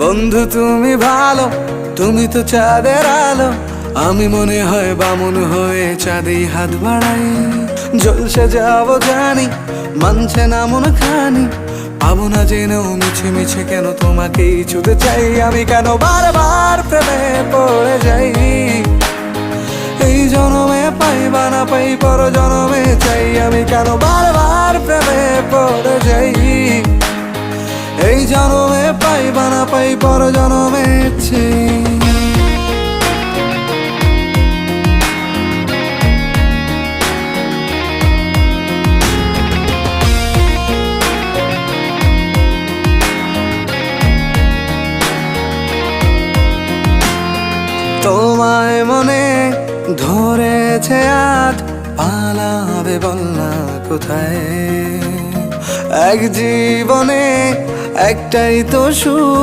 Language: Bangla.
বন্ধু তুমি ভালো, তুমি তো চাঁদের আলো। আমি মনে হয় বামুন হয়ে চাঁদে হাত বাড়াই। জলসে যাব জানি, মানছে না মন খানি। পাবো না জেনেও মিছে মিছে কেন তোমাকেই ছুতে চাই। আমি কেন বারবার প্রেমে পড়ে যাই। এই জনমে পাই বা না পাই, পর জনমে চাই। আমি কেন বারবার প্রেমে পড়ে যাই। এই জনমে পাই বা না পাই, পর জনমে চাই। তোমায় মনে ধরেছে আজ, পালাবে বল না কোথায়। এক জীবনে একটাই তো সুখ।